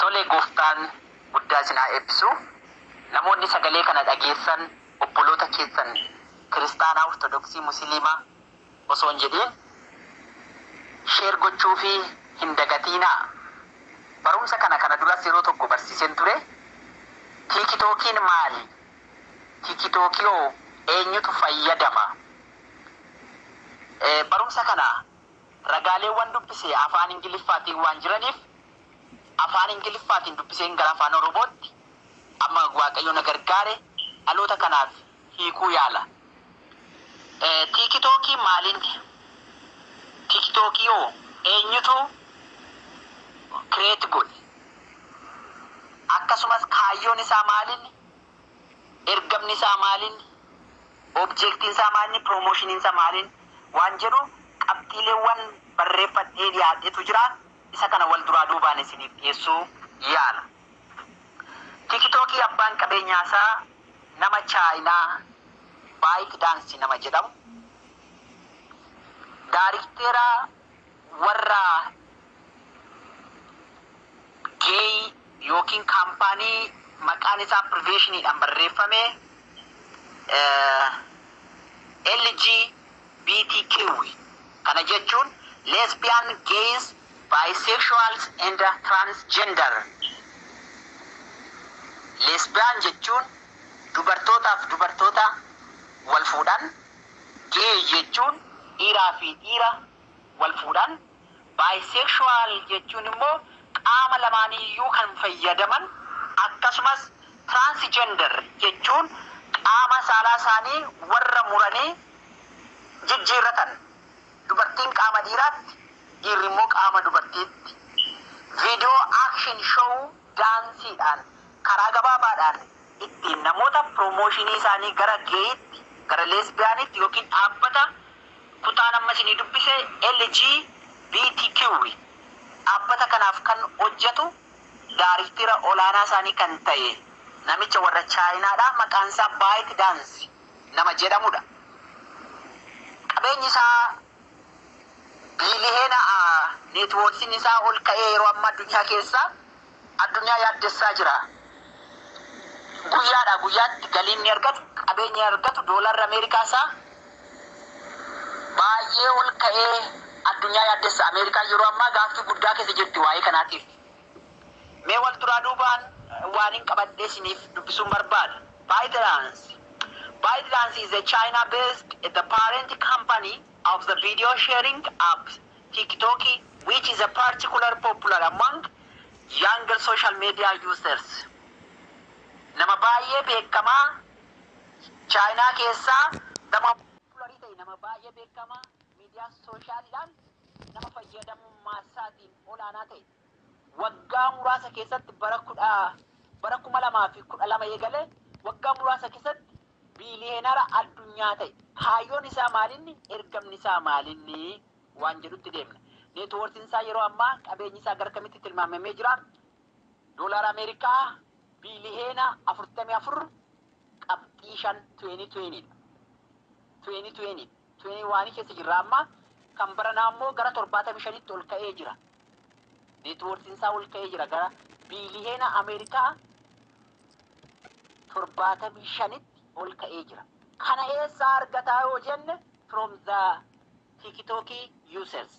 Tole gooftaan guddaa isinaa eebbisu. Namoonni sagalee kana dhageessan obboloota keessan kiristaanaa, ortodoksii, musliimaa osoo hin jedhiin sheer gochuu fi hin dagatiinaa. Barumsa kana duras yeroo tokko barsiiseen ture. Tiikitookiin maali? Tiikitookii eenyutu fayyadama? Barumsa kana ragaaleewwan dubbisee afaan Ingiliffaatiin waan jiraniif afaan Ingiliffaatiin dubbiseen gara afaan Oromootti amma Waaqayyo na gargaare dhaloota kanaaf hiikuu yaala. Tiikitookii maaliin? Tiikitookii eenyutu kireet godhe? Akkasumas kaayyoon isaa maaliin? Ergamni isaa maaliin? Objektiin isaa maaliin? Promoshiniin isaa maaliin? Waan jedhu qabxiileewwan barreeffadhee dhiyaadhetu jira. Isa kana wal duraa duubaan isiniif dhiyeessuu yaala. Tiikitookii abbaan qabeenyaa isaa nama Chaayinaa ByteDance nama jedhamu. Daayirikteera warra geey yookiin kaampaanii maqaan isaa Privationiidhaan barreeffame LGBTQ kana jechuun lesbian, gays, bisexuals and transgender. Lesbian jechuun dubartootaaf dubartoota wal fuudhan, gay jechuun dhiiraa fi dhiira wal fuudhan, bisexual jechuun immoo qaama lamaaniyyuu kan fayyadaman, akkasumas transgender jechuun qaama saalaa isaanii warra muranii jijjiirratan. Dubartiin qaama dhiiraatti, dhiirri immoo qaama dubartiitti. Viidiyoo action show daansiidhaan karaa gabaabaadhaan ittiin namoota promooshinii isaanii gara geeyitti, gara leesbiyaanitti yookiin dhaabbata kutaan amma isinii dubbise LGBTQ dhaabbata kanaaf kan hojjetu daayirikteera olaanaa isaanii kan ta'e namicha warra Chaayinaadha. Maqaan isaa ByteDance nama jedhamudha. Qabeenyi isaa biiliyoona neetwoorksiin isaa ol ka'ee yeroo amma addunyaa keessa addunyaa yaaddessaa jira. Guyyaatti galiin ni argatu, qabeenyi argatu doolarri Ameerikaa isaa baay'ee ol ka'ee addunyaa yaaddessa. Ameerikaan yeroo ammaa gaaffii guddaa keessa jirti waa'ee kanaatiif. Mee wal duraa duubaan waan hin qabadhee isiniif dubbisuun barbaada. ByteDance. ByteDance is a China-based, the parent company of the video sharing app TikTok, which is a particular popular among younger social media users. Nama baay'ee beekamaa Chaayinaa keessaa nama popularii ta'e, nama baay'ee beekamaa miidiyaa sooshaaliidhaan nama fayyadamummaa isaatiin olaanaa ta'e. Waggaa muraasa keessatti bara 2012 eegalee waggaa muraasa keessatti biiliyoonara addunyaa ta'e. Kaayyoon isaa maalinni? Ergamni isaa maalinni? Waan jedhutti deemna. Neetwoorksiin isaa yeroo ammaa qabeenyi isaa gara kamitti tilmaamamee jira? Doolara Ameerikaa biiliyoona 44 qabxii 5 2020 keessa jirra amma. Kan baranaa immoo gara 75tti ol ka'ee jira. Neetwoorksiin isaa ol ka'ee jira gara biiliyoona Ameerikaa 75tti ol ka'ee jira. Kana eessaa argataa yoo jenne from the TikTok users.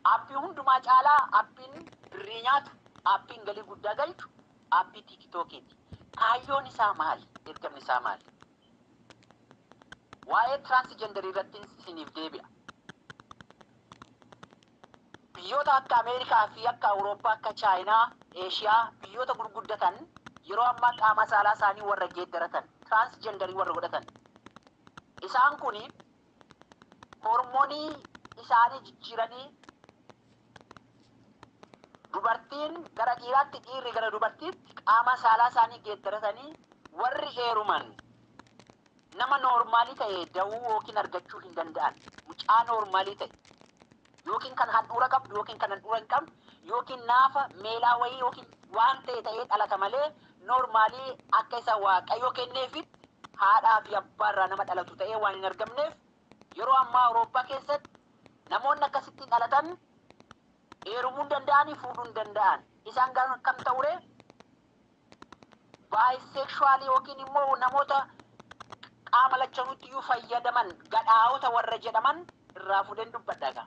Aappii hundumaa caalaa aappiin birrii nyaatu, aappiin galii guddaa galchu aappii TikTokiiti. Kaayyoon isaa maali? Ergamni isaa maali? Waa'ee transgenderii irratti isiniif deebi'a. Biyyoota akka Ameerikaa fi akka Awurooppaa, akka Chaayinaa, Eeshiyaa, biyyoota gurguddatan yeroo ammaa qaama saalaa isaanii warra geeddaratan, transgenderii warra godhatan. Isaan kuni hormoonii isaanii jijjiiranii dubartiin gara dhiiraatti, dhiirri gara dubartiitti qaama saalaa isaanii geeddaratanii warri heeruman nama noormaalii ta'e da'uu yookiin argachuu hin danda'an. Mucaa noormaalii ta'e yookiin kan handhuura qabdu yookiin kan handhuura hin qabdu yookiin naafa meelaa wayii yookiin waan ta'e ta'ee dhalata malee noormaalii akka isa Waaqayyo kenneefitti haadhaa fi abbaa irraa nama dhalatu ta'ee waan hin argamneef yeroo ammaa Awurooppaa keessatti namoonni akkasitti dhalatan heerumuu danda'anii fuudhuu hin danda'an. Isaan kam ta'ure baayisexuwaalii yookiin immoo namoota qaama lachanuutti iyyuu fayyadaman gadhaa'ota warra jedhaman irraa fuudheen dubbadha.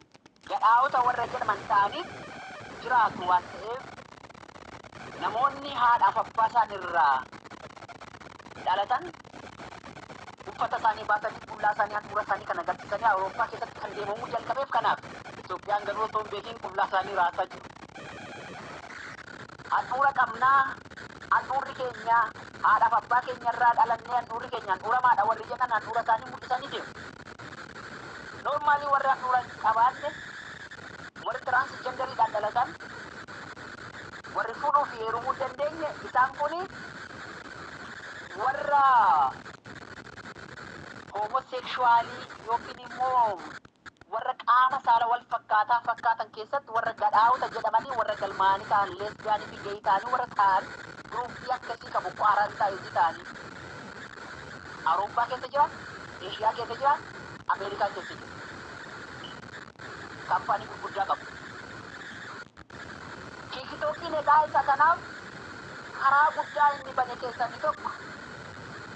Gadhaa'ota warra jedhaman ta'aniif jiraatu waan ta'eef namoonni haadhaaf abbaa isaan irraa dhalatan uffata isaanii baatanii qullaa isaanii handhuura isaanii kan agarsiisanii Awurooppaa keessatti kan deemamuu jalqabeef kanaaf Itoophiyaan garuu otoo hin beekiin qullaa isaanii raasaa jiru. Handhuura qabnaa, handhuurri keenya haadhaaf abbaa keenya irraa dhalannee handhuurri keenya handhuuramaadha warri jedhan handhuura isaanii mul'isanii deemu. Noormaalii warri handhuura qabaanne warri tiraansjendariidhaan dhalatan warri fuudhuu fi heerumuu dandeenye isaan kuni warra homosekshuwaalii yookiin immoo warra qaama saala wal fakkaatan keessatti warra gadhaa'ota jedhamanii warra galmaanii ta'an leesbiyaanii fi geeyii ta'anii warra ta'an guruupii akkasii qabu qaaraan taa'isii ta'anii Awurooppaa keessa jira, Eeshiyaa keessa jira, Ameerikaa keessa jira. Kaampaanii gurguddaa qabu. Tiikitookiin egaa isa kanaaf karaa guddaa inni bane keessaa inni tokko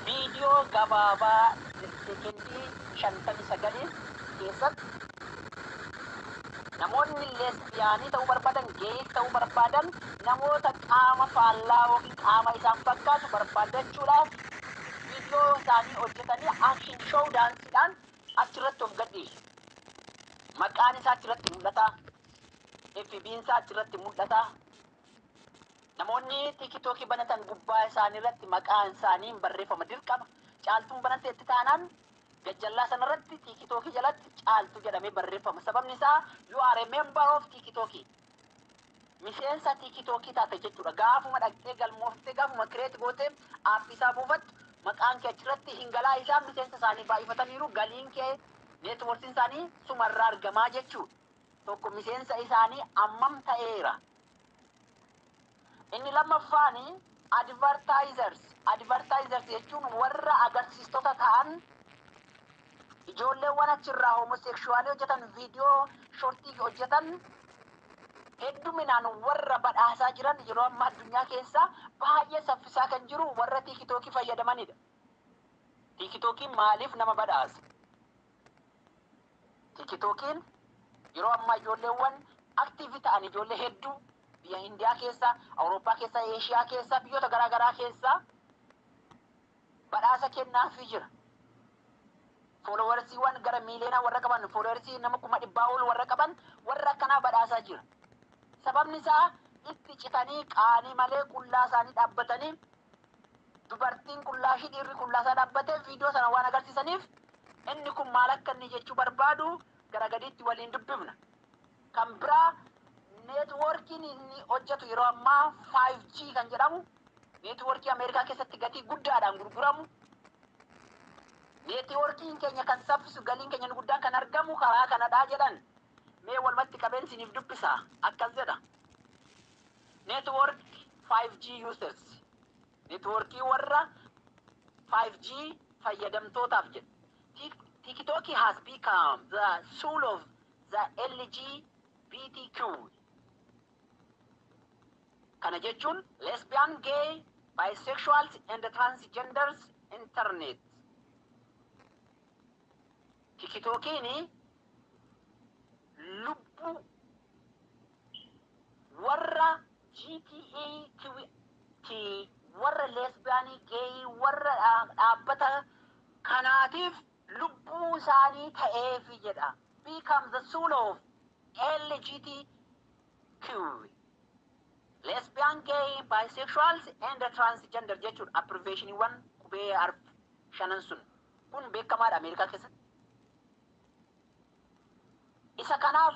viidiyoo gabaabaa sekendii 59 keessatti namoonni leesbiyaanii ta'uu barbaadan, geeyii ta'uu barbaadan, namoota qaama faallaa yookiin qaama isaan fakkaatu barbaadachuudhaaf viidiyoo isaanii hojjetanii akshin shoow daansiidhaan achirratti of gadhiisu. Maqaan isaa achirratti mul'ata. FB'n isaa achirratti mul'ata. Namoonni tiikitookii banatan gubbaa isaanii irratti maqaan isaanii barreeffama dirqama. Caaltuun banateetti taanaan gajjallaa sanarratti tiikitookii jalatti caaltu jedhamee barreeffama. Sababni isaa you are a member of tiikitookii. Miseensa tiikitookii taate jechuudha. Gaafuma dhaqxee galmooftee gaafuma kireet gootee aappii isaa buufattu maqaan kee achirratti hin galaa isaa miseensa isaanii baay'ifataniiru galiin kee neetwoorkiin isaanii sumarraa argamaa jechuudha. Tokko miseensa isaanii ammam ta'eera. Inni lammaffaani advertisers jechuun warra agarsiistota ta'an ijoolleewwan achirraa homosekshuwaalii hojjetan viidiyoo shortii hojjetan hedduminaan warra badhaasaa jiran yeroo ammaa addunyaa keessa baay'ee saffisaa kan jiru warra tiikitookii fayyadamanidha. Tiikitookiin maaliif nama badhaasa? Tiikitookiin yeroo ammaa ijoolleewwan aktiivii ta'an ijoollee hedduu biyya Indiyaa keessa, Awurooppaa keessa, Eeshiyaa keessa, biyyoota garaagaraa keessa badhaasa kennaafii jira. Foolowarsiiwwan gara miiliyoonaa warra qaban, foolowarsii nama 100,000 ol warra qaban warra akkanaa badhaasaa jira. Sababni isaa itti citanii qaanii malee qullaa isaanii dhaabbatanii dubartiin qullaa ishii dhiirri qullaa isaa dhaabbatee viidiyoo sana waan agarsiisaniif inni kun maal akka inni jechuu barbaadu gara gadiitti waliin dubbifna. Kan biraa neetwoorkiin inni hojjetu yeroo ammaa 5G kan jedhamu neetwoorkii Ameerikaa keessatti gatii guddaadhaan gurguramu. Neetwoorkiin keenya kan saffisu galiin keenya guddaan kan argamu karaa kanadhaa jedhan. Mee walumatti qabeensiniif dubbisa akkas jedha. Network 5G users. Networkii warra 5G fayyadamtootaaf jedha. TikTok has become the soul of the LGBTQ. Kana jechuun lesbian, gay, bisexuals and transgenders internet. TikTokiin lubbu warra GTAQT warra lesbianii, gay warra dhaabbata kanaatiif lubbuu isaanii ta'eef jedha. Become the soul of LGBTQ. Lesbian, gay, bisexuals and transgender jechuudha. Abbreviationiiwwan qubee shanan sun kun beekamaadha Ameerikaa keessatti. Isa kanaaf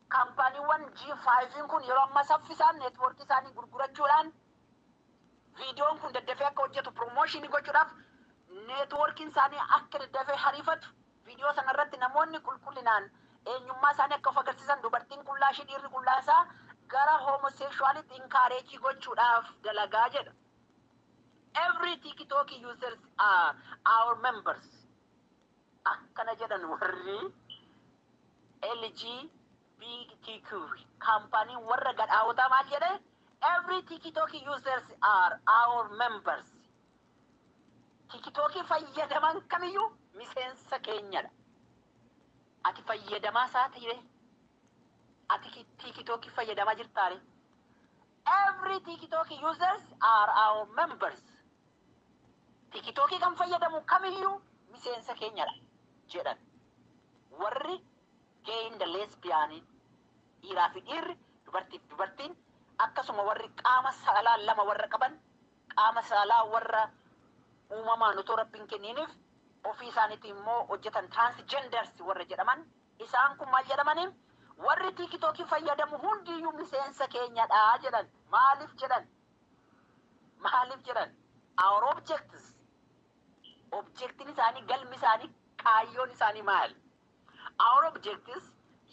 kaampaaniiwwan G5 kun yeroo amma saffisaan neetwoorkii isaanii gurgurachuudhaan viidiyoon kun daddafee akka hojjetu promooshinii gochuudhaaf neetwoorkiin isaanii akka daddafee hariifatu viidiyoo sanarratti namoonni qulqullinaan eenyummaa isaanii akka of agarsiisan dubartiin qullaa ishii dhiirri qullaa isaa gara homosekshuwaalitti inkaareejii gochuudhaaf dalagaa jedha. Every TikTok users are our members. Akkana jedhan warri LG BTQ company warra gadhaawwataa maal jedhe every TikTok users are our members. TikTok fayyadaman kamiyyuu miseensa keenyadha. Ati fayyadamaa isaa ta'e ati TikTok fayyadamaa jirtaare. Every TikTok users are our members. TikTok kan fayyadamu kamiyyuu miseensa keenyadha jedhan. Warri gay and lesbian dhiiraa fi dhiirri dubartiif dubartiin akkasuma warri qaama saalaa lama warra qaban qaama saalaa warra uumamaan utoo rabbiin kenniiniif ofii isaaniitti immoo hojjetan transgenders warra jedhaman isaan kun maal jedhamanii warri TikTok fayyadamu hundiyyuu miseensa keenyadha jedhan. Maaliif jedhan? Our objectiin isaanii galmi isaanii kaayyoon isaanii maal? Our objectives,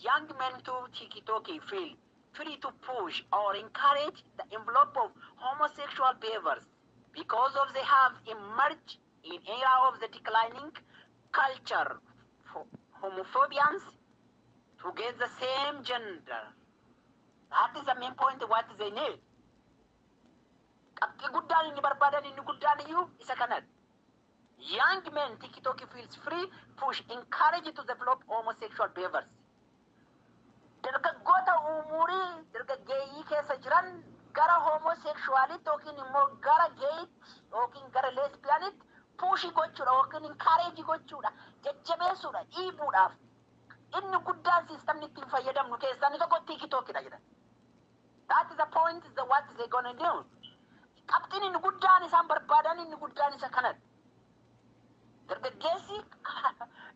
young men to TikTok feel free to push or encourage the envelope of homosexual behaviors because of they have emerged in era of the declining culture for homophobians to get the same gender. That is the main point what they need. Qabxii guddaan inni barbaadan inni guddaan iyyuu isa kanadha. Young men TikTok feels free push encourage to develop homosexual behaviors. Dargaggoota umurii dargaggeeyyii keessa jiran gara homosexualitti yookiin immoo gara geeyitti yookiin gara lesbianitti puushii gochuudha yookiin encourage gochuudha jajjabeessuudha dhiibuudhaaf inni guddaan siistamni ittiin fayyadamnu keessaa inni tokko TikTokidha jedhan. That is the point, is the what they gonna do. Qabxiin inni guddaan isaan barbaadan inni guddaan isa kanadha.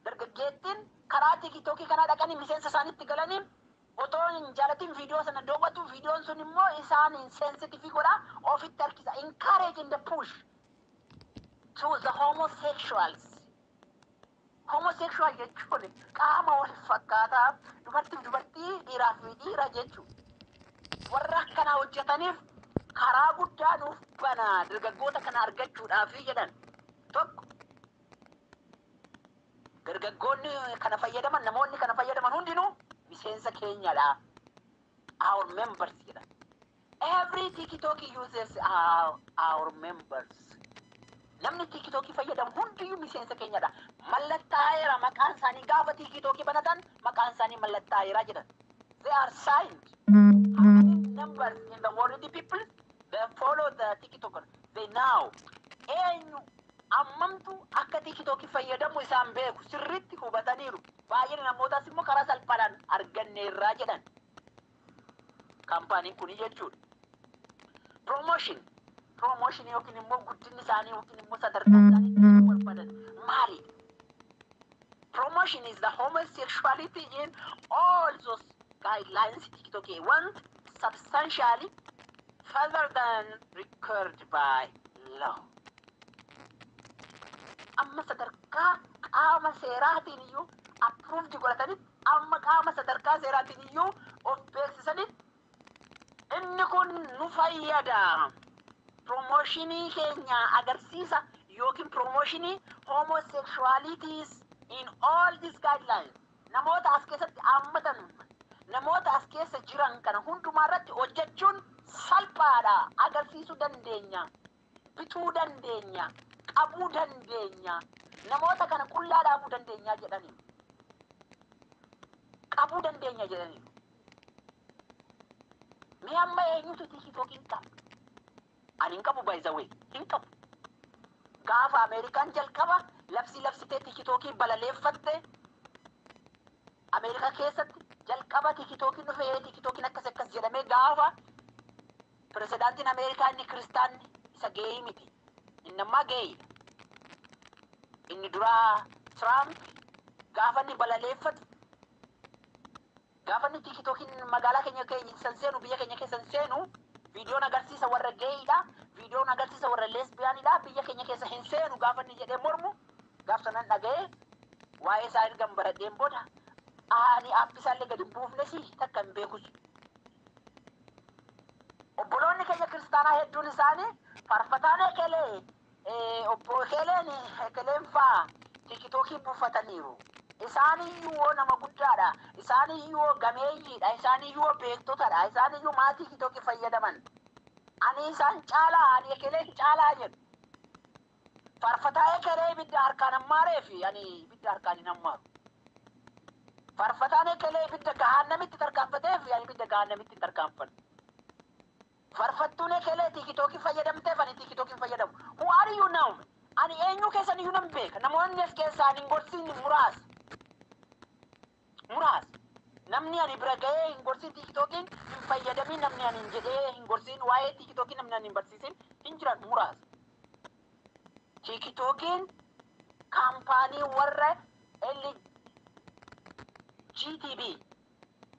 Dargaggeettiin karaa TikTokii kana dhaqanii miseensa isaaniitti galanii otoo hin jaalatin viidiyoo sana daawwatu viidiyoon sun immoo isaan insensitive godha ofitti harkisa encouraging the push to the homosexuals. Homosexual jechuun qaama wal fakkaataa dubartiif dubartii dhiiraa fi dhiira jechuudha. Warra akkanaa hojjetaniif karaa guddaa nuuf banaa dargaggoota kana argachuudhaaf jedhan. Tokko dargaggoonni kana fayyadaman namoonni kana fayyadaman hundinuu miseensa keenyadha. Our members jedhan. Every TikTok users are our members. Namni TikTok fayyadamu hundiyyuu miseensa keenyadha. Mallattaa'eera maqaan isaanii gaafa TikTok banatan maqaan isaanii mallattaa'eera jedhan. They are signed. How many numbers in the world the people they follow the TikToker? They now ammamtu akka TikTok fayyadamu isaan beeku sirriitti hubataniiru. Baay'een namootaas immoo karaa salphaadhaan arganneerraa jedhan. Kaampaaniin kun jechuudha. Promotion yookiin immoo guddinni isaanii yookiin immoo sadarkaa isaanii barbaadan maali? Promotion is the homosexuality in all those guidelines TikTok want substantially further than required by law. Amma sadarkaa qaama seeraatiin iyyuu approved godhatanii amma qaama sadarkaa seeraatiin iyyuu of beeksisanii inni kun nu fayyada. Promotionii keenya agarsiisa yookiin promotionii homosexualities in all these guidelines. Namoota as keessatti hammatan namoota as keessa jiran kana hundumaa irratti hojjechuun salphaadha. Agarsiisuu dandeenya, bituu dandeenya, qabuu dandeenya, namoota kana qullaa dhaabuu dandeenya jedhanii. Qabuu dandeenya jedhanii. Mee amma eenyutu TikTokiin qaba? Ani hin qabu by the way, hin qabu. Gaafa Ameerikaan jalqaba labsitee TikTokii balaleeffatte Ameerikaa keessatti jalqaba TikTokiin dhufee TikTokiin akkas jedhamee gaafa pirezidaantiin Ameerikaa inni kiristaanni isa geeyii miti. Inni ammaa geeyidha. Inni duraa Trump gaafa inni balaleeffatu gaafa inni TikTokiin magaalaa keenya keessa seenu biyya keenya keessa seenu viidiyoon agarsiisa warra geeyidha. Viidiyoon agarsiisa warra lesbiyaanidha. Biyya keenya keessa hin seenu gaafa inni jedhee mormu gaaf sanan dhaga'ee waa'ee isaa ergan baradheen booda ani abbisaallee gadi buufnes takka hin beekus. Obboloonni keenya kiristaanaa hedduun isaanii faarfataan ekelee obbo ekeleen faa TikTokii buufataniiru. isaaniyyuu nama guddaadha, isaaniyyuu gameeyyiidha, isaaniyyuu beektotadha, isaaniyyuu maatii TikTokii fayyadaman. Ani isaan caalaa, ani ekelee caalaa jedhu. Farfataa ekelee ibidda harkaan hammaaree fi ani ibidda harkaan hin hammaaru. Farfataan ekelee ibidda gahaannamitti tarkaanfatee fi ani ibidda gahaannamitti tarkaanfadhu. Farfattuun ekelee TikTokii fayyadamteef ani TikTokii fayyadamu. Who are you now? Ani eenyu keessan iyyuu nan beeka. Namoonni as keessaan hin gorsiin muraasa. Namni ani bira ga'ee hin gorsiin TikTokiin hin fayyadamin, namni ani hin jedhee hin gorsiin waa'ee TikTokii namni ani hin barsiisin hin jiran muraasa. TikTokiin kaampaanii warra LGTB,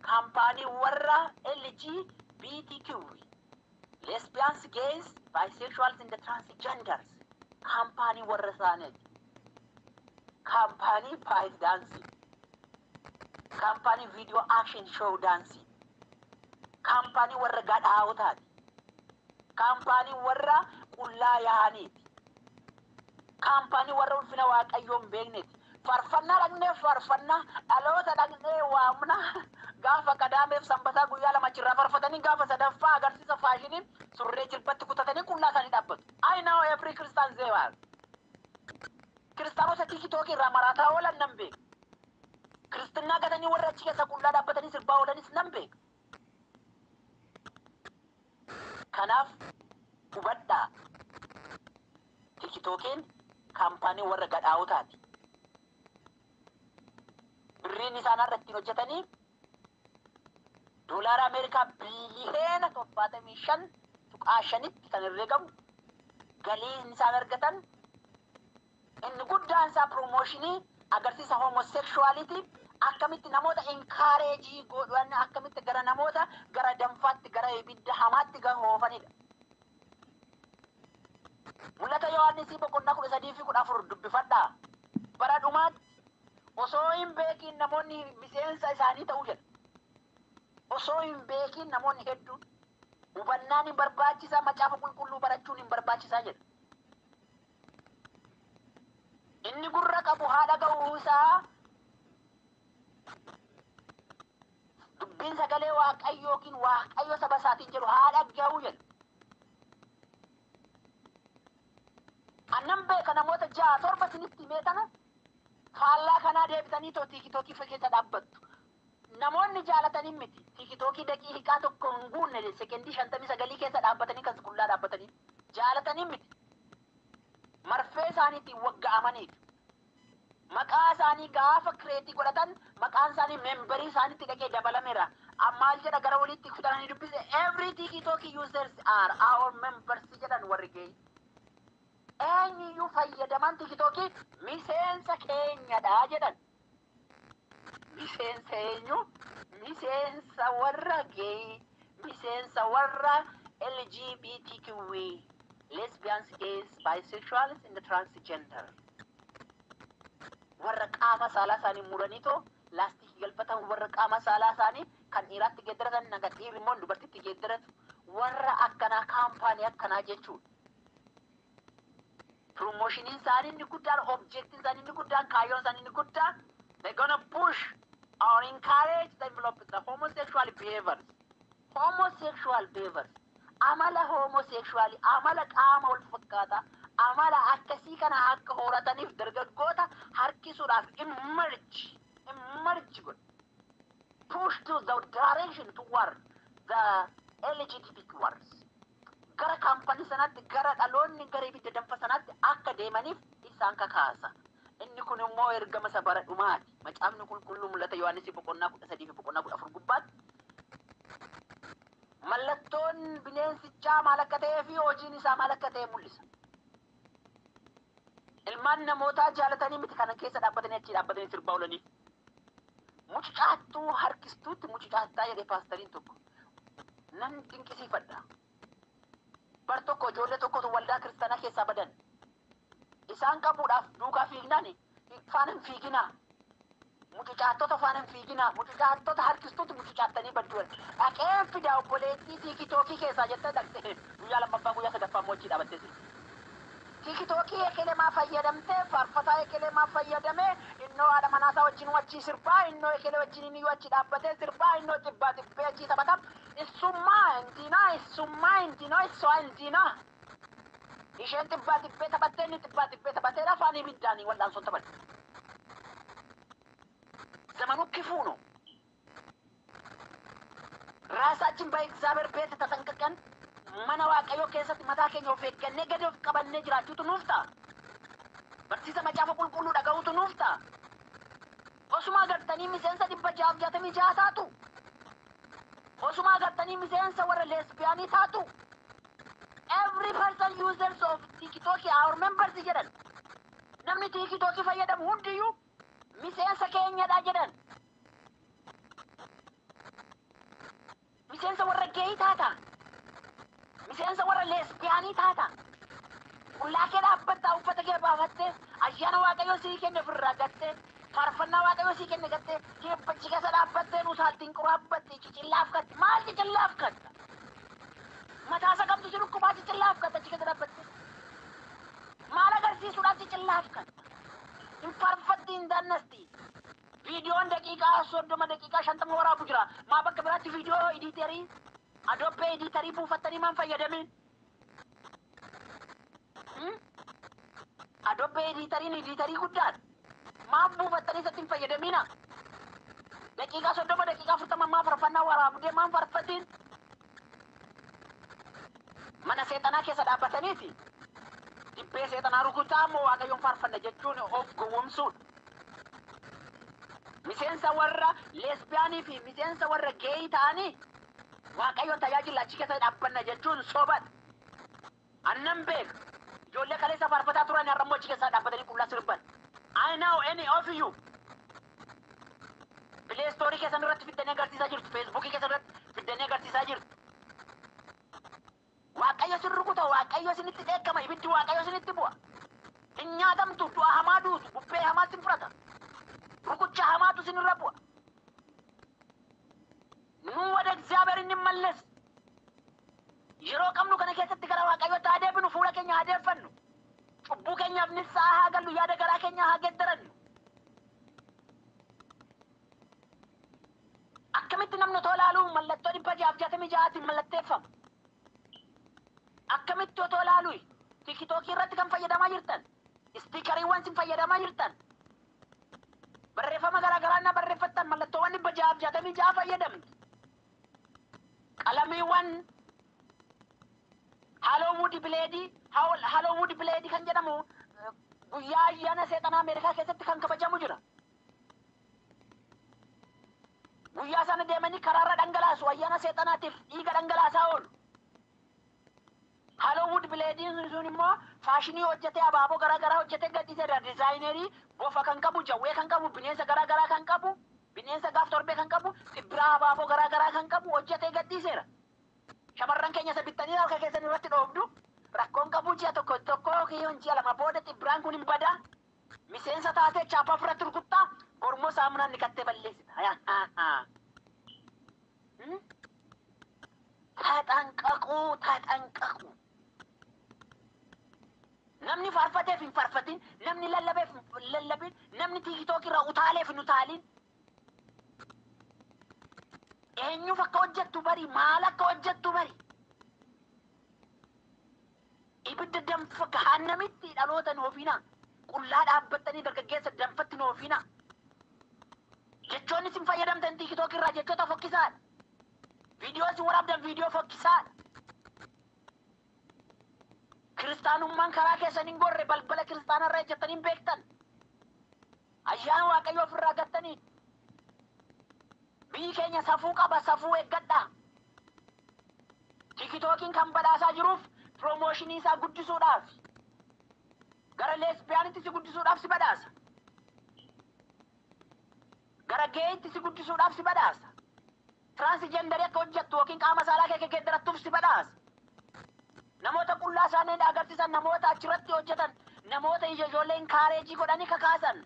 kaampaanii warra LGBTQ, lesbians, gays, bisexuals and the transgenders. Kaampaanii warra isaaniiti. Kaampaanii pipe dancing. Kaampaanii video action show dancing. Kaampaanii warra gadhaa'otaati. Kaampaanii warra qullaa yaa'aniiti. Kaampaanii warra ulfina waaqayyoo hin beekneeti. Farfannaa dhaqnee farfannaa, dhaloota dhaqnee waamna. Gaafa qadaameef sanbataa guyyaa lama achirraa farfatanii gaafa sadaffaa agarsiisa faashinii surree jilbatti kutatanii qullaa isaanii dhaabbatu. I know every Christian there. Kiristaanota TikTokii irraa maraataa oolan nan beeka. Kiristinnaa gatanii warra achi keessa qullaa dhaabbatanii sirbaa oolanis nan beeka. Kanaaf hubadhaa. TikTokiin kaampaanii warra gadhaa'otaati. Birriin isaan irratti hojjetanii doolaara Ameerikaa biliyoona 75.5 kan herregamu galiin isaan argatan inni guddaan isaa promooshinii agarsiisa homosexuality akkamitti namoota encourage godhan akkamitti gara namoota gara danfaatti gara ibidda hamaatti gahoofanidha. Mul'ata Yohaannisii boqonnaa 13-14 dubbifadhaa. Bara dhumaatti osoo hin beekin namoonni miseensa isaanii ta'uu jedha. Osoo hin beekin namoonni hedduun hubannaan hin barbaachisaa, macaafa qulqulluu barachuun hin barbaachisaa jedha. Inni gurra qabu haa dhaga'uu isaa. Dubbiin sagalee waaqayyoo yookiin waaqayyo saba isaatiin jedhu haa dhaga'uu jedha. Annan beeka namoota 6-7 isinitti himee tana faallaa kanaa deebitanii TikTokii keessa dhaabbattu. Namoonni jaalatanii miti. TikTokii daqiiqaa tokko hin guunne sekendii 59 keessa dhaabbatanii kan qullaa dhaabbatanii jaalatanii miti. Marfee isaaniitiin wagga'amaniif. Maqaa isaanii gaafa kireetii godhatan maqaan isaanii membarii isaaniitti dhaqee dabalameera. Maal jedha gara walitti fidanii dubbise every TikTokii users are our members jedhan warri ga'e. Eenyuyyuu fayyadaman TikTokii miseensa keenyadha jedhan. Miseensa eenyu? Miseensa warra gay, miseensa warra LGBTQ, lesbians, gays, bisexuals and transgender. Warra qaama saalaa isaanii muranitoo laastikii galfatan warra qaama saalaa isaanii kan dhiiraatti geeddaratan naga dhiirri immoo dubartitti geeddaratu warra akkanaa kaampaanii akkanaa jechuudha. Promoshiniin isaanii inni guddaan, objektiin isaanii inni guddaan, kaayyoon isaanii inni guddaan, they're gonna push or encourage the development of homosexual behaviors. Homosexual behaviors. Amala homosexual, amala qaama wal fakkaata, amala akkasii kana akka horataniif dargaggoota harkisuudhaaf emerge good. Push to the direction toward the LGBTQ words. Gara kaampanii sanaatti, gara dhaloonni gara ibidda danfa sanaatti akka deemaniif isaan kakaasa. Inni kun immoo ergama isa bara dhumaati. Macaafni qulqulluu mul'ata Yohaannisii boqonnaa 13-14 gubbaatti. Mallattoon bineensichaa maal akka ta'ee fi hojiin isaa maal akka ta'e mul'isa. Ilmaan namootaa jaalatanii miti kana keessa dhaabbatanii achi dhaabbatanii sirbaa oolanii. Mucucaattuu harkistuutti mucucaattaa jedhee paastariin tokko. Nan dinqisiifadha. Bar tokko ijoollee tokkotu waldaa kiristaanaa keessaa badan. Isaan qabuudhaaf duukaa fiignaan faana hin fiiginaa. Mucucaattota faana hin fiiginaa. Mucucaattota harkistuutti mucucaattanii badduun. Dhaqeen fidaa obboleettii TikTokii keessaa jettee dhaqxee guyyaa lammaffaa guyyaa sadaffaa mochii dhaabattee. TikTokii ekelee fayyadamtee faarfataa ekelee fayyadamee innoo haadha manaasaa wajjin wachii sirbaa innoo ekelee wajjin inni wachi dhaabbatee sirbaa innoo tibbee achii taphatam isummaa intinoo isoo intinaa isheen tibbee taphattee inni tibbee taphatee lafaan ibiddaanii wal'aansoon taphatte. ዘመኑ ክፉ ነው። ራሳችን በእግዚአብሔር ቤት ተጠንቅቀን መናዋቀዮ ከሰት መታከኝ ወፈከነ ገደፍ ቀበነ ጅራቹት ኑፍታ በርሲሰ መጫፈ ቁልቁሉ ደጋውቱ ኑፍታ ኦሱማ ገርተኒ ሚሰንሰ ዲበጃብ ጃተሚ ጃታቱ ኦሱማ ገርተኒ ሚሰንሰ ወረ ሌስቢያኒ ታቱ every person users of TikTok our members jedhan namni TikTok fayyadamu hundiyu miseensa keenyadha jedhan miseensa warra geeyi taata miseensa warra leesbiyaanii taata qullaa kee dhaabbatta uffata kee baafattee ayyaana waaqayyoo sii kenne ofirraa gattee faarfannaa waaqayyoo sii kenne gattee kibbachi keessa dhaabbattee nusaaltiin quraabbatte cicillaaf gatte maal cicillaaf gatta mataasa qabdu si dhukkubaa cicillaaf gatta achi keessa dhaabbatte maal agarsiisuudhaaf cicillaaf gatta infarfatti indannasti videoon daqiiqaa 30 daqiiqaa 50 waraabu jira maa bakka biraatti video editerii adobe editerii buufattanii maan fayyadamin adobe editerii guddaan maa buufattanii sattiin fayyadamina daqiiqaa 30 daqiiqaa 40 maa farfannaa waraabu dee maan farfattiin mana seexanaa keessa dhaabbataniiti dibbee seexanaa rukutaa moo waaqayyoon faarfanna jechuun of gowwomsuudha. Miseensa warra leesbiyaanii fi miseensa warra geeyi ta'anii waaqayyoon tajaajila achi keessa dhaabbanna jechuun soban. Annan beeka ijoollee kaleessa faarfataa turan har'ammoo achi keessa dhaabbatanii qullaa sirban. I know any of you. Play Store keessan irratti fiddanii agarsiisaa jirtu. Facebook keessan irratti fiddanii agarsiisaa jirtu. waaqayyo sin rukuta waaqayyo sinitti dheekkama ibiddi waaqayyo sinitti bu'a hin nyaatamtu du'a hamaa duutu bubbee hamaa sin fudhata rukucha hamaatu sinirra bu'a nu wada እግዚአብሔር እንመለስ yeroo qabnu kana keessatti gara waaqayyotti haa deebinu fuula keenya haa deeffannu cubbuu keenyaaf nissaa haa gallu yaada garaa keenya haa geddarannu akkamitti namni otoo ilaalu mallattoo 666 mallatteeffama akkamitti otoo ilaalu TikTok irratti kan fayyadamaa jirtan stiikariiwwan sin fayyadamaa jirtan barreeffama garaa garaa na barreeffattan mallattoowwan 666 fayyadamtu qalamiiwwan Hollywood Blade kan jedhamu guyyaa ayyaana seexanaa Ameerikaa keessatti kan kabajamu jira. Guyyaa sana deemanii karaarra dhangalaasu ayyaana seexanaatiif dhiiga dhangalaasaa oolu. Hollywood Blade sun immoo faashinii hojjetee abaaboo garaa garaa hojjetee gadhiiseera dizaayinerii bofa kan qabu jawwee kan qabu bineensa garaa garaa kan qabu bineensa gaaf torbee kan qabu xibbiraa abaaboo garaa garaa kan qabu hojjetee gadhiiseera. Shamarran keenya sabittanii harka keessan irratti dhoofdu rakkoon qabu ji'a tokko kiyyoon ji'a lama booda xibbiraan kun hin bada miseensa taatee chaapaa fudhatti rukuttaa gormoo saamunaan ni kattee balleessita. Taxanqaqu. Namni faarfateef hin faarfatin, namni lallabeef hin lallabin, namni TikTok irraa utaaleef hin utaalin. Eenyuuf akka hojjettu bari, maal akka hojjettu bari. Ibidda danfa gahaannamitti dhaloota noofina. Qullaa dhaabbattanii dargaggeessa danfatti noofina. Jechoonni sin fayyadamtan TikTok irraa jechoota fokkisaadha. Viidiyoo sin waraabdan viidiyoo fokkisaadha. Kiristaanummaan karaa keessan hin gorre balbala kiristaanarraa ejjettanii hin beektan. Ayyaana Waaqayyoo ofirraa gattanii. Biyyi keenya safuu qaba, safuu eeggadhaa. TikTokiin kan badhaasaa jiruuf promooshinii isaa guddisuudhaaf gara leesbiyaanitti si guddisuudhaaf si badhaasa. Gara geeyitti si guddisuudhaaf si badhaasa. Transgenderii akka hojjettu yookiin qaama saalaa kee geeddarattuuf si badhaasa. Namoota qullaa isaanii agarsiisan, namoota achirratti hojjetan, namoota ijoolleen kaareejii godhanii kakaasan,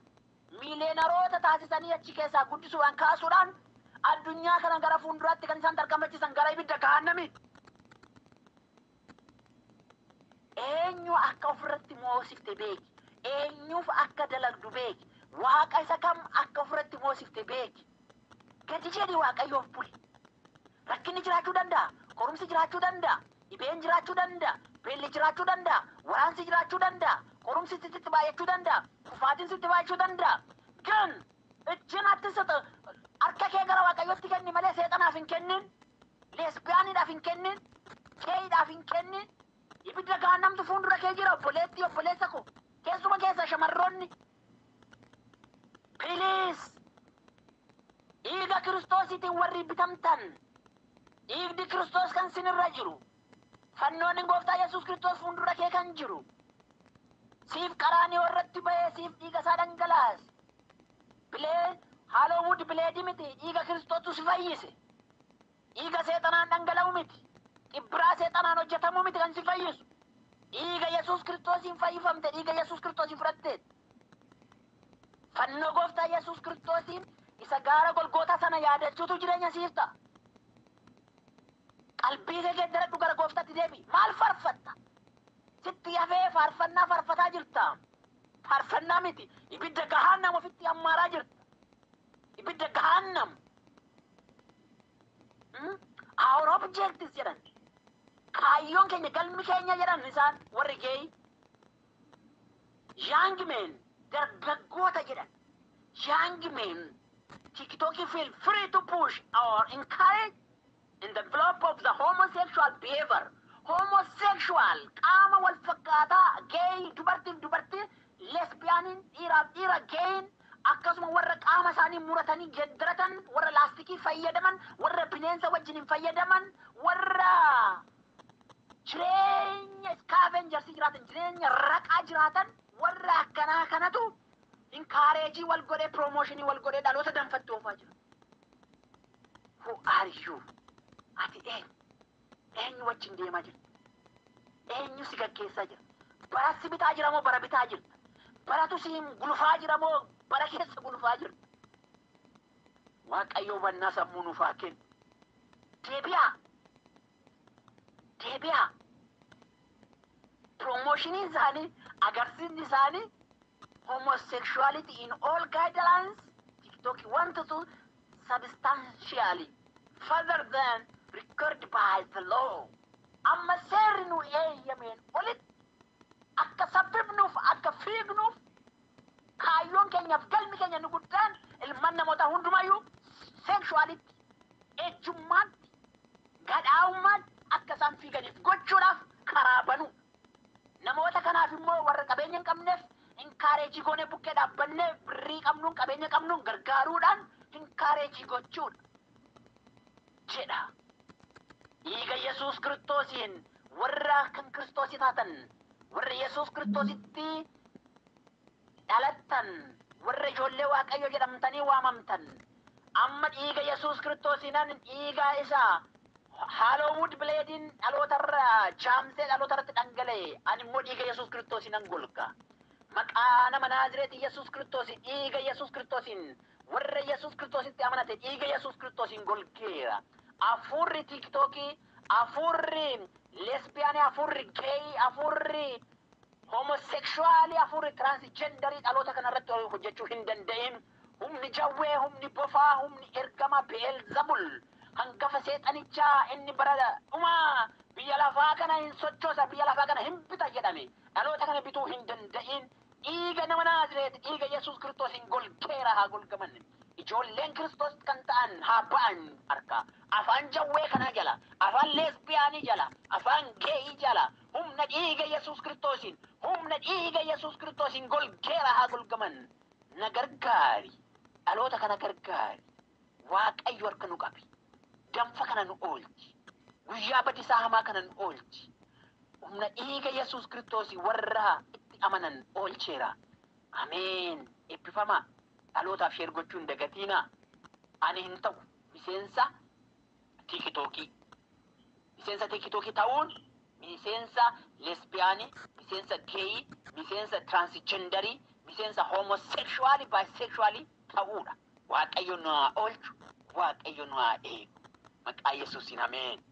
miileenaroota taasisanii achi keessaa guddisuudhaan kaasuudhaan addunyaa kana gara fuulduraatti kan isaan tarkaanfachiisan gara ibidda gahaannami. eenyu akka ofirratti moosifte beeki. Eenyuuf akka dalagdu beeki. Waaqa isa kam akka ofirratti moosifte beeki. Gadi jedhi Waaqayyoof buli. Rakkinni jiraachuu danda'a. Qorumsi jiraachuu danda'a. Dhibeen jiraachuu danda'a. Beelli jiraachuu danda'a. Waraansi jiraachuu danda'a. Qorumsi sitti baay'achuu danda'a. Kufaatiin sitti baay'achuu danda'a. Kan ijjiin atti sita harka kee gara Waaqayyootti kenni malee seexanaaf hin kennin. Leesbiyaaniidhaaf hin kennin. Keeyiidhaaf hin kennin. Ibidda gaannamtu fuuldura kee jira obboleetti obboleessa koo. Keessuma keessa shamarroonni. Piliis. Dhiiga Kiristoosiitiin warri bitamtan. Dhiigni Kiristoos kan sinirra jiru. Fannoon Gooftaa Yesuus Kiristoos fuuldura kee kan jiru. Siif qaraanii warratti ba'ee siif dhiiga isaa dhangalaase. Bilee Haaloowood bileedii miti dhiiga Kiristootu si fayyise. Dhiiga seexanaan dhangala'u miti. Xibbiraa seexanaan hojjetamu miti kan si fayyisu. Dhiiga Yesuus Kiristoosiin fayyifamte dhiiga Yesuus Kiristoosiin fudhatteet. Fannoo Gooftaa Yesuus Kiristoosiin isa gaara Golgoota sana yaadachuutu jireenya siif ta'a. Qalbii kee geeddaradhu gara Gooftaatti deebi. Maal farfatta? Sitti hafee faarfannaa farfataa jirta. Faarfannaa miti. Ibidda gahaannam ofitti hammaaraa jirta. Ibidda gahaannam. Our objectives jedhan. Kaayyoon keenya galmi keenya jedhan isaan warri geeyi. Young men dargaggoota jedhan. Young men TikTok feel free to push or encourage in the envelope of the homosexual behavior. Homosexual, qaama wal fakkaataa, gay, dubartiin, lesbiyaaniin, dhiira, gayin, akkasuma warra qaama isaanii muratanii geddaratan, warra laastikii fayyadaman, warra bineensa wajjin fayyadaman, warra jireenya scavengers jiraatan, jireenya raqaa jiraatan, warra akkanaa kanatu encourage wal godhee promotionii wal godhee dhaloota danfatti oofaa jira. Who are you? Ati eenyu wajjin deemaa jirta? Eenyu si gaggeessaa jira? Bara si bitaa jira moo bara bitaa jirta? Baratu si gulufaa jira moo bara keessa gulufaa jirta? Waaqayyo hubannaa sammuu nuuf haa kennu. Deebi'aa. Promotionii isaanii, agarsiisni isaanii, homosexuality in all guidelines, TikTok wanted to substantially further than recorded by the law. Amma seerri nu eeyyameen olitti akka saffifnuuf akka fiignuuf kaayyoon keenyaaf galmi keenya nu guddaan ilmaan namoota hundumayyuu sexuality ejjummaatti gadhaa'ummaatti akka isaan fiiganiif gochuudhaaf karaa banu. Namoota kanaaf immoo warra qabeenya hin qabneef encourage goone bukkee dhaabbannee birrii qabnuun qabeenya qabnuun gargaaruudhaan encourage gochuudha jedha. Dhiiga Yesuus Kiristoosiin warra kan Kiristoosii taatan, warra Yesuus Kiristoositti dhalattan, warra ijoollee Waaqayyoo jedhamtanii waamamtan, amma dhiiga Yesuus Kiristoosiinan dhiiga isaa Haaloowood bileediin dhalootarra jaamsee dhalootarratti dhangala'e. Ani immoo dhiiga Yesuus Kiristoosiinan golga. Maqaa nama Naazreeti Yesuus Kiristoosiin dhiiga Yesuus Kiristoosiin warra Yesuus Kiristoositti amanate dhiiga Yesuus Kiristoosiin golgeera. Afurri TikTokii, afurri lesbiyaanii, afurri geeyi, afurri homosexualii, afurri transgenderii dhaloota kanarratti hojjechuu hin danda'in. Humni jawwee, humni bofaa, humni ergama Beelzebul hangafa seexanichaa inni bara dhumaa biyya lafaa kana hin sochoosa, biyya lafaa kana hin bita jedhame. Dhaloota kana bituu hin danda'in. Dhiiga nama Naazreeti, dhiiga Yesuus Kiristoosiin golgeera haa golgaman. Ijoolleen Kiristoos kan ta'an haa ba'an harka. Afaan jawwee kana jala, afaan lesbiyaanii jala, afaan geeyi jala, humna dhiiga Yesuus Kiristoosiin, humna dhiiga Yesuus Kiristoosiin golgeera haa golgaman. Na gargaari, dhaloota kana gargaari. Waaqayyo harka nu qabi. Danfa kana nu oolchi. Guyyaa badisaa hamaa kana nu oolchi. Humna dhiiga Yesuus Kiristoosii warra itti amanan oolcheera. Ameen. Eebbifamaa. Dhalootaaf sheer gochuun dagatiina. Ani hin ta'u miseensa TikTokii. Miseensa TikTokii ta'uun miseensa lesbiyaanii, miseensa geeyi, miseensa transgenderii, miseensa homosexualii, bisexualii ta'uudha. Waaqayyo nu haa oolchu, Waaqayyo nu haa eegu. Maqaa Yesuusiin ameen.